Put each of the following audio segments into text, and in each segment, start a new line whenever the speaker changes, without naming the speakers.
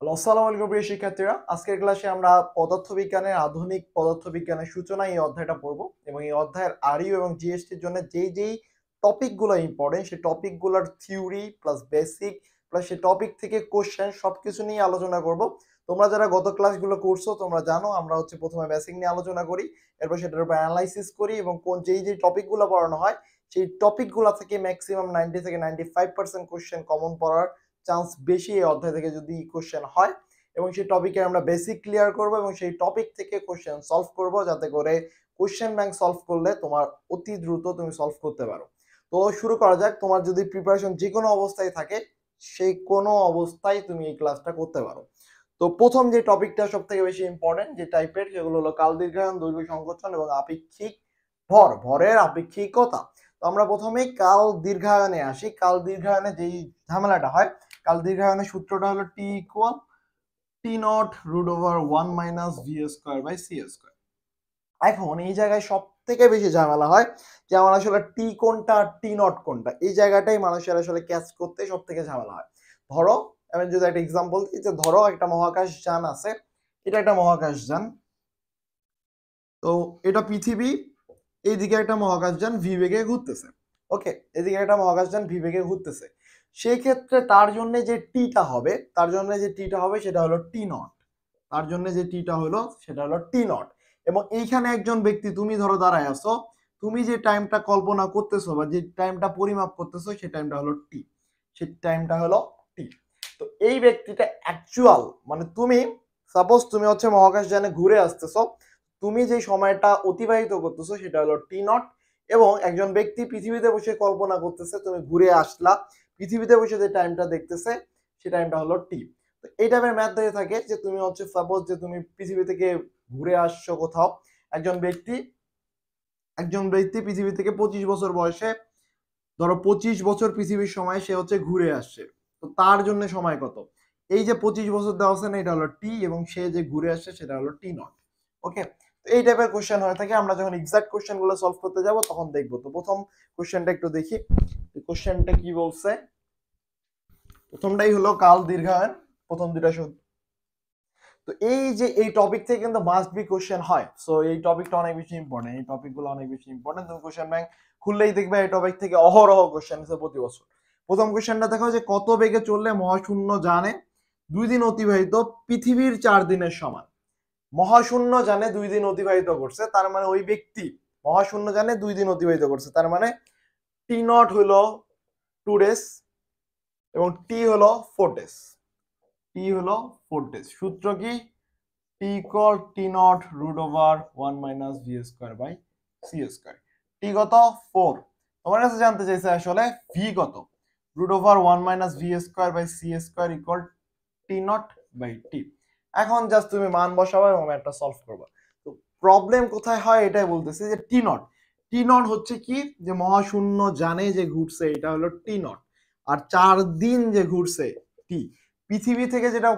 Hello, আসসালামু আলাইকুম প্রিয় শিক্ষার্থীরা। আজকের ক্লাসে আমরা পদার্থবিজ্ঞানের আধুনিক পদার্থবিজ্ঞানের সূচনা এই অধ্যায়টা পড়ব এবং এই অধ্যায়ের আরইউ এবং জিএসটির জন্য যেই টপিকগুলো ইম্পর্টেন্ট সেই টপিকগুলোর থিওরি প্লাস বেসিক প্লাস সেই টপিক থেকে কোশ্চেন সবকিছু নিয়ে আলোচনা করব। তোমরা যারা গত ক্লাসগুলো করছো তোমরা জানো আমরা প্রথমে বেসিক নিয়ে আলোচনা করি, এরপর সেটার উপর অ্যানালাইসিস করি এবং যেই টপিকগুলো পড়ানো হয় সেই টপিকগুলো থেকে ম্যাক্সিমাম 90 থেকে 95% কোশ্চেন কমন পড়ার চান্স বেশি এই অধ্যায় থেকে যদি কোশ্চেন হয় এবং সেই টপিকে আমরা বেসিক ক্লিয়ার করব এবং সেই টপিক থেকে কোশ্চেন সলভ করব যাতে করে কোশ্চেন ব্যাংক সলভ করলে তোমার অতি দ্রুত তুমি সলভ করতে পারো। তো শুরু করা যাক। তোমার যদি প্রিপারেশন যে কোনো অবস্থায় থাকে সেই কোনো অবস্থায় তুমি এই ক্লাসটা করতে পারো। তো প্রথম যে টপিকটা সব থেকে বেশি ইম্পর্টেন্ট যে টাইপের সেগুলো হলো কাল দীর্ঘায়ন, দৈর্ঘ্য সংকোচন এবং আপেক্ষিক ভরের আপেক্ষিকতা। তো আমরা প্রথমেই কাল দীর্ঘায়নে আসি। কাল দীর্ঘায়নে যেই ঝামেলাটা হয়, কাল দীর্ঘায়নের সূত্রটা হলো t equal t nought root over 1 minus V square by C square. এখন এই জায়গায় সব থেকে বেশি ঝামেলা হয় যে আমার আসলে টি কোনটা টি নট কোনটা, এই জায়গাটাই মানুষের আসলে ক্যাচ করতে সব থেকে ঝামেলা হয়। ধরো আমি যদি একটা এক্সাম্পল দিই, যে ধরো একটা মহাকাশ যান আছে, এটা একটা মহাকাশ যান। তো এটা পৃথিবী, এইদিকে একটা মহাকাশ যান ভি বেগে ঘুরতেছে। ওকে, এদিকে একটা মহাকাশ যান ভি বেগে ঘুরতেছে। সেই ক্ষেত্রে তার জন্য যে টিটা হবে, সেটা হলো টি নট। তার জন্য যে টিটা হলো সেটা হলো টি নট। এবং এইখানে একজন ব্যক্তি, তুমি ধরো দাঁড়ায় আছো, তুমি যে টাইমটা কল্পনা করতেছো বা যে টাইমটা পরিমাপ করতেছো সেই টাইমটা হলো টি। সেই টাইমটা হলো টি। তো এই ব্যক্তিটা অ্যাকচুয়াল, মানে তুমি সাপোজ তুমি মহাকাশ যানে ঘুরে আসতেছো, তুমি যে সময়টা অতিবাহিত করতেছো সেটা হলো টি নট। এবং একজন ব্যক্তি পৃথিবীতে বসে কল্পনা করতেছে তুমি ঘুরে আসলা, পৃথিবীতে বসে যে টাইমটা দেখতেছে সেই টাইমটা হলো টি। তো এই টাইপের ম্যাথ ধরে থাকে যে তুমি সাপোজ যে তুমি পৃথিবী থেকে ঘুরে আসছো কোথাও, একজন ব্যক্তি পৃথিবী থেকে 25 বছর বয়সে, ধরো 25 বছর পৃথিবীর সময় সে ঘুরে আসছে। তো তার জন্য সময় কত? এই যে 25 বছর দেওয়া আছে না, এটা হলো টি, এবং সে যে ঘুরে আসছে সেটা হলো টি নট। ওকে, তো এই টাইপের কোশ্চেন হয়ে থাকে। আমরা যখন এক্সাক্ট কোশ্চেন গুলো সলভ করতে যাব তখন দেখবো। তো প্রথম কোশ্চেনটা একটু দেখি। কোশ্চেনটা কি বলছে? প্রথমটাই হলো কাল দীর্ঘায়ন, প্রথম দুটা শব্দ। তো এই যে এই টপিক থেকে কিন্তু মাস্ট বি কোশ্চেন হয়। সো এই টপিকটা অনেক বেশি ইম্পর্টেন্ট, এই টপিকগুলো অনেক বেশি ইম্পর্টেন্ট। তুমি কোশ্চেন ব্যাংক খুললেই দেখবে এই টপিক থেকে অহরহ কোশ্চেন আছে প্রতি বছর। প্রথম কোশ্চেনটা দেখো যে কত বেগে চললে মহাশূন্য যানে 2 দিন অতিবাহিত পৃথিবীর 4 দিনের সমান। মহাশূন্য যানে 2 দিন অতিবাহিত করছে, তার মানে ওই ব্যক্তি মহাশূন্য যানে 2 দিন অতিবাহিত করছে, তার মানে টি নট হলো 2 ডেজ এবং টি হলো 4 ডেজ। টি হলো 4 ডেজ। সূত্র কি? T equal t nought root over 1 minus V square by C square. T কত? 4। তোমার কাছে জানতে চাইছে আসলে ভি কত। Root over 1 minus V square by C square equal t nought by t. এখন জাস্ট তুমি মান বসাবা এবং ম্যাথটা সলভ করবা। তো প্রবলেম কোথায় হয় এটাই বলতেছে যে টি নট। টি নট হচ্ছে কি, যে মহাশূন্য জানে যে ঘুরছে এটা হলো টি নট, আর 4 দিন যে ঘুরছে টি। পৃথিবী থেকে যেটা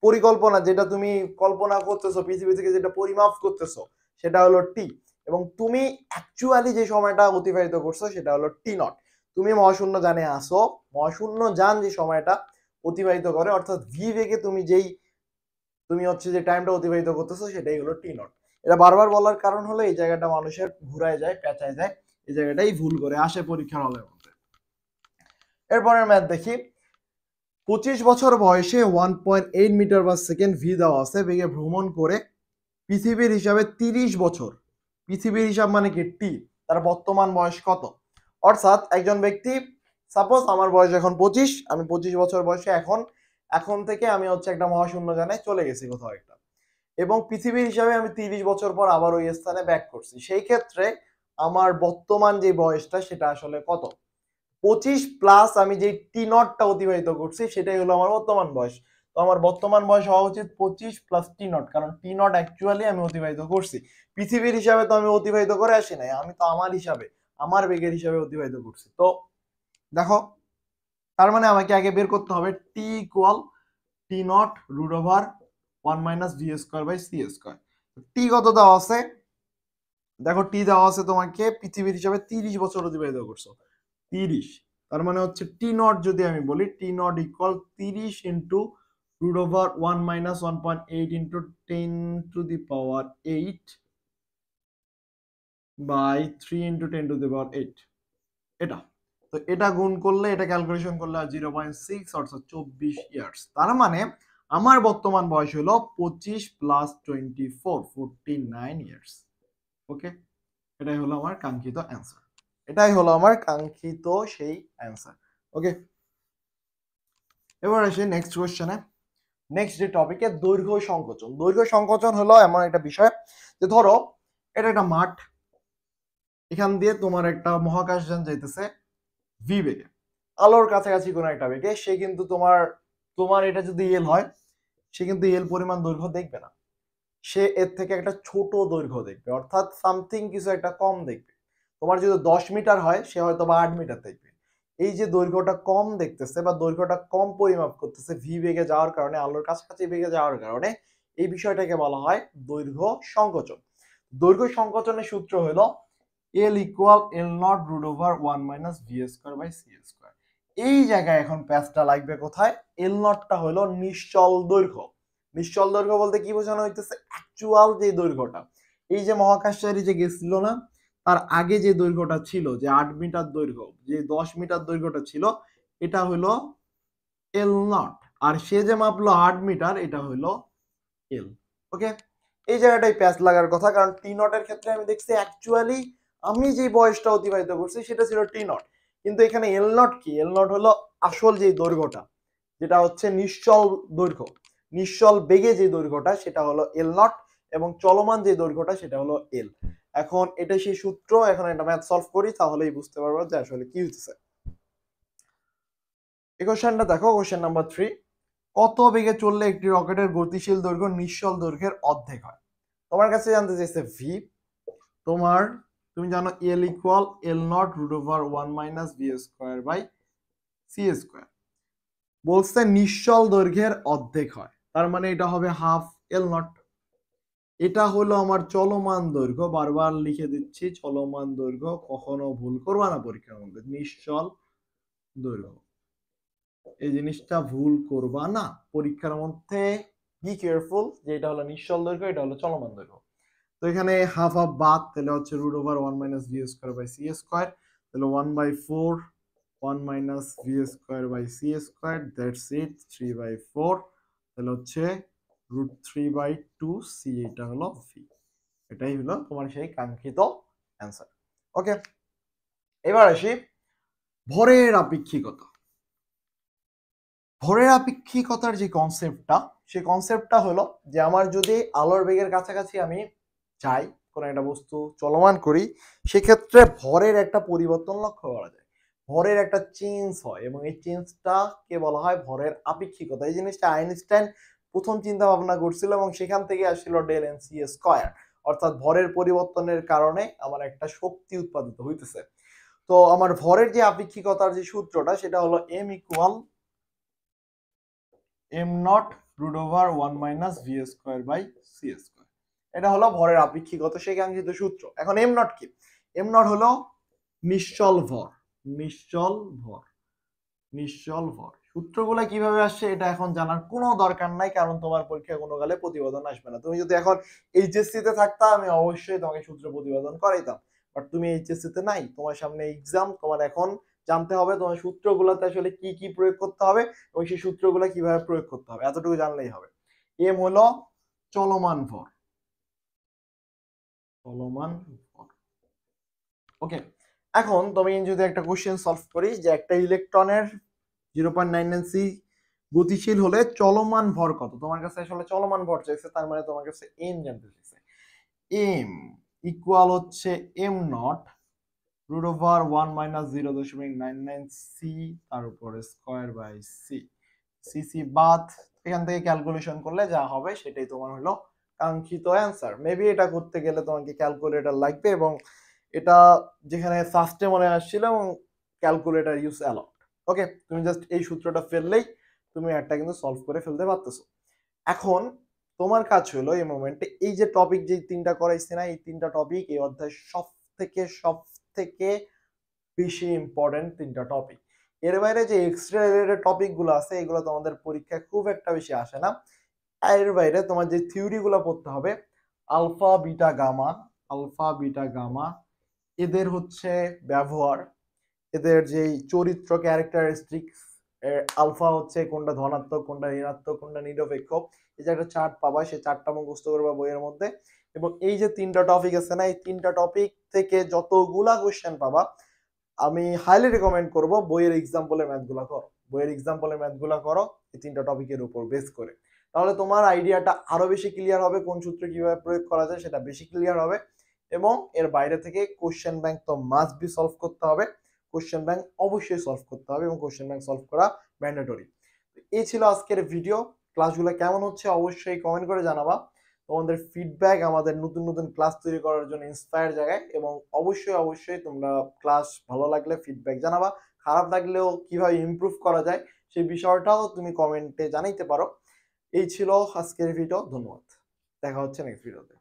পরিকল্পনা, যেটা তুমি কল্পনা করতেছো, পৃথিবী থেকে যেটা পরিমাপ করতেছো সেটা হলো টি, এবং তুমি অ্যাকচুয়ালি যে সময়টা অতিবাহিত করছো সেটা হলো টি নট। তুমি মহাশূন্য যানে আসো, মহাশূন্য যান যে সময়টা অতিবাহিত করে, অর্থাৎ ভি বেগে তুমি যে টাইমটা অতিবাহিত করতেছো সেটাই হলো টি নট। এটা বারবার বলার কারণ হলো এই জায়গাটা মানুষের ঘুরায় যায়, পেঁচায় যায়, এই জায়গাটাই ভুল করে আসে পরীক্ষার হলের মধ্যে। এরপরের ম্যাথ দেখি। 25 বছর বয়সে 1.8 মিটার পার সেকেন্ড ভি দেওয়া আছে বেগে ভ্রমণ করে পৃথিবীর হিসাবে 30 বছর, পৃথিবীর হিসাব মানে কি টি, তার বর্তমান বয়স কত? অর্থাৎ একজন ব্যক্তি, সাপোজ আমার বয়স এখন 25, আমি 25 বছর বয়সে এখন থেকে আমি একটা মহাশূন্য যানে চলে গেছি কোথাও একটা, এবং পৃথিবীর হিসাবে আমি 30 বছর পর আবার ওই স্থানে ব্যাক করছি। সেই ক্ষেত্রে আমার বর্তমান যে বয়সটা সেটা আসলে কত? 25 প্লাস আমি যে টি নটটা অতিবাহিত করছি সেটাই হলো আমার বর্তমান বয়স। তো আমার বর্তমান বয়স হওয়া উচিত 25 প্লাস টি নট, কারণ টি নট অ্যাকচুয়ালি আমি অতিবাহিত করছি। পৃথিবীর হিসাবে তো আমি অতিবাহিত করে আসি নাই, আমি তো আমার হিসাবে, আমার বেগের হিসাবে অতিবাহিত করছি। তো দেখো, তার মানে আমাকে আগে বের করতে হবে t equal t nought root over 1 minus V square by C square. T কত দেওয়া আছে? দেখো টি দেওয়া আছে তোমাকে পৃথিবীর হিসাবে 30 বছর অতিবাহিত করছো, 30। তার মানে টি নট যদি আমি বলি, t nought equal 30 into root over 1 minus 1.8 into 10 to the power 8 by 3 into 10 to the power 8 এটা তো এটা গুণ করলে এটা ক্যালকুলেশন করলে 0.6 অর্থাৎ 24 ইয়ার্স তার মানে আমার বর্তমান বয়স হলো 25 প্লাস 24 49 ইয়ার্স ওকে এটাই হলো আমার কাঙ্ক্ষিত অ্যান্সার এটাই হলো আমার কাঙ্ক্ষিত সেই অ্যান্সার ওকে এবার আসি নেক্সট কোশ্চেনে নেক্সট যে টপিকে দৈর্ঘ্য সংকোচন হলো এমন একটা বিষয় যে ধরো এটা একটা মাঠ এখান দিয়ে তোমার একটা মহাকাশযান যাইতেছে ভি বেগে আলোর কাছাকাছি কোনো একটা বেগে সে কিন্তু তোমার এটা যদি এল হয় সে কিন্তু এল পরিমাণ দৈর্ঘ্য দেখবে না সে এর থেকে একটা ছোট দৈর্ঘ্য দেখবে অর্থাৎ সামথিং কিছু একটা কম দেখবে তোমার যদি 10 মিটার হয় সে হয়তো বা 8 মিটার দেখবে এই যে দৈর্ঘ্যটা কম দেখতেছে বা দৈর্ঘ্যটা কম পরিমাপ করতেছে ভি বেগে যাওয়ার কারণে আলোর কাছাকাছি বেগে যাওয়ার কারণে এই বিষয়টাকে বলা হয় দৈর্ঘ্য সংকোচন দৈর্ঘ্য সংকোচনের সূত্র হলো L equal L naught root over 1 minus v square by c square এই জায়গায় এখন প্যাচটা লাগবে কোথায় L নটটা হলো নিশ্চল দৈর্ঘ্য নিশ্চল দৈর্ঘ্য বলতে কি বোঝানো হইতেছে অ্যাকচুয়াল যে দৈর্ঘ্যটা এই যে মহাকাশচারী যে গেছিল না তার আগে যে দৈর্ঘ্যটা ছিল যে 8 মিটার দৈর্ঘ্য যে 10 মিটার দৈর্ঘ্যটা ছিল এটা হলো L নট আর সে যে মাপলো 8 মিটার এটা হলো L ওকে এই জায়গাটাই প্যাচ লাগার কথা কারণ টি নটের ক্ষেত্রে আমি দেখছি অ্যাকচুয়ালি আমি যে বয়সটা অতিবাহিত করছি সেটা ছিল টি নট কিন্তু এখানে এল নট কি এল নট হলো আসল যে দৈর্ঘ্যটা যেটা হচ্ছে নিশ্চল দৈর্ঘ্য নিশ্চল বেগে যে দৈর্ঘ্যটা সেটা হলো এল নট এবং চলমান যে দৈর্ঘ্যটা সেটা হলো এল এখন এটা সেই সূত্র এখন এটা ম্যাথ সলভ করি তাহলেই বুঝতে পারবো যে আসলে কি হচ্ছে এই কোশ্চেনটা দেখো কোশ্চেন নাম্বার 3 কত বেগে চললে একটি রকেটের গতিশীল দৈর্ঘ্য নিশ্চল দৈর্ঘ্যের অর্ধেক হয় তোমার কাছে জানতে চাইছে ভি তুমি জানো l equal l nought root over 1 minus V square by C square বলছে নিশ্চল দৈর্ঘ্যের অর্ধেক হয় তার মানে এটা হবে হাফ এল নট এটা হলো আমার চলমান দৈর্ঘ্য বারবার লিখে দিচ্ছি চলমান দৈর্ঘ্য কখনো ভুল করবা না পরীক্ষার মধ্যে নিশ্চল দৈর্ঘ্য এই জিনিসটা ভুল করবা না পরীক্ষার মধ্যে বি কেয়ারফুল যে এটা হলো নিশ্চল দৈর্ঘ্য এটা হলো চলমান দৈর্ঘ্য তো এখানে হাফ হাফ বাদ তাহলে হচ্ছে root over 1 minus V square by C square তাহলে 1/4 1 minus V square by C square that's it 3/4 তাহলে হচ্ছে রুট 3/2 সি এটা হলো ভি এটাই হলো তোমার সেই কাঙ্ক্ষিত অ্যান্সার ওকে এবার আসি ভরের আপেক্ষিকতা ভরের আপেক্ষিকতার যে কনসেপ্টটা সেই কনসেপ্টটা হলো যে আমার যদি আলোর বেগের কাছাকাছি আমি চাই কোনো একটা বস্তু চলমান করি সেক্ষেত্রে ভরের একটা পরিবর্তন লক্ষ্য করা যায় ভরের একটা চেঞ্জ হয় এবং এই চেঞ্জটাকে বলা হয় ভরের আপেক্ষিকতা এই জিনিসটা আইনস্টাইন প্রথম চিন্তা ভাবনা করছিল এবং সেখান থেকে আসছিল ডেল এন সি স্কয়ার অর্থাৎ ভরের পরিবর্তনের কারণে আমার একটা শক্তি উৎপাদিত হইতেছে তো আমার ভরের যে আপেক্ষিকতার যে সূত্রটা সেটা হলো M equal M not root over 1 minus V square by C square এটা হলো ভরের আপেক্ষিকত সেই কাঙ্ক্ষিত সূত্র এখন এম নট কি এম নট হলো নিশ্চল ভর নিশ্চল ভর নিশ্চল ভর সূত্রগুলো কিভাবে আসছে এটা এখন জানার কোনো দরকার নাই কারণ তোমার পরীক্ষায় কোনো কালে প্রতিবেদন আসবে না তুমি যদি এখন এইচএসসি তে থাকতা আমি অবশ্যই তোমাকে সূত্র প্রতিবেদন করাইতাম বাট তুমি এইচএসসি তে নাই তোমার সামনে এক্সাম তোমার এখন জানতে হবে তোমার সূত্রগুলোতে আসলে কি কি প্রয়োগ করতে হবে এবং সেই সূত্রগুলো কিভাবে প্রয়োগ করতে হবে এতটুকু জানলেই হবে এম হলো চলমান ভর চলমান ভর ওকে এখন তুমি যদি একটা কোশ্চেন সলভ করি যে একটা ইলেকট্রনের 0.99 সি গতিশীল হলে চলমান ভর কত তোমার কাছে আসলে চলমান ভর চাইছে তার মানে তোমার কাছে এম জানতে চাইছে এম ইকুয়াল হচ্ছে M not root over 1 minus 0.99 C তার উপরে square by C C C বাদ এখান থেকে ক্যালকুলেশন করলে যা হবে সেটাই তোমার হলো কাঙ্ক্ষিত অ্যান্সার মেবি এটা করতে গেলে তোমাকে ক্যালকুলেটর লাগবে এবং এটা যেখানে ফার্স্টে মনে আসছিল এবং ক্যালকুলেটর ইউজ অ্যালাউড ওকে তুমি জাস্ট এই সূত্রটা ফেললেই তুমি একটা কিন্তু সলভ করে ফেলতে পারতেছো এখন তোমার কাজ হলো এই মোমেন্টে এই যে টপিক যে তিনটা করাইছি না এই তিনটা টপিক এই অধ্যায় সব থেকে বেশি ইম্পর্টেন্ট তিনটা টপিক এর বাইরে যে এক্সট্রা রিলেটেড টপিকগুলো আছে এগুলো তোমাদের পরীক্ষায় খুব একটা বেশি আসে না। এর বাইরে তোমার যে থিওরিগুলো পড়তে হবে alpha, beta, gamma, alpha, beta, gamma এদের হচ্ছে ব্যবহার, এদের যেই চরিত্র ক্যারেক্টারিস্টিক্স, আলফা হচ্ছে কোনটা ধনাত্মক, কোনটা ঋণাত্মক, কোনটা নিরপেক্ষ, এই যে একটা চার্ট পাবা সেই চার্টটা মুখস্থ করবা বইয়ের মধ্যে। এবং এই যে 3টা টপিক আছে না, এই 3টা টপিক থেকে যতগুলা কোশ্চেন পাবা আমি হাইলি রেকমেন্ড করব বইয়ের এক্সাম্পলের ম্যাথগুলো করো, বইয়ের এক্সাম্পলের ম্যাথগুলো করো এই 3টা টপিকের উপর বেস করে। তাহলে তোমার আইডিয়াটা আরো বেশি ক্লিয়ার হবে, কোন সূত্র কিভাবে প্রয়োগ করা যায় সেটা বেশি ক্লিয়ার হবে। এবং এর বাইরে থেকে কোশ্চেন ব্যাংক তো মাস্ট বি সলভ করতে হবে, কোশ্চেন ব্যাংক অবশ্যই সলভ করতে হবে এবং কোশ্চেন ব্যাংক সলভ করা ম্যান্ডেটরি। এই ছিল আজকের ভিডিও। ক্লাসগুলো কেমন হচ্ছে অবশ্যই কমেন্ট করে জানাবা। তোমাদের ফিডব্যাক আমাদের নতুন নতুন ক্লাস তৈরি করার জন্য ইন্সপায়ার জায়গায়। এবং অবশ্যই অবশ্যই তোমরা ক্লাস ভালো লাগলে ফিডব্যাক জানাবা, খারাপ লাগলেও কিভাবে ইমপ্রুভ করা যায় সেই বিষয়টাও তুমি কমেন্টে জানাইতে পারো। এই ছিল আজকের ভিডিও, ধন্যবাদ, দেখা হচ্ছে নেক্সট ভিডিওতে।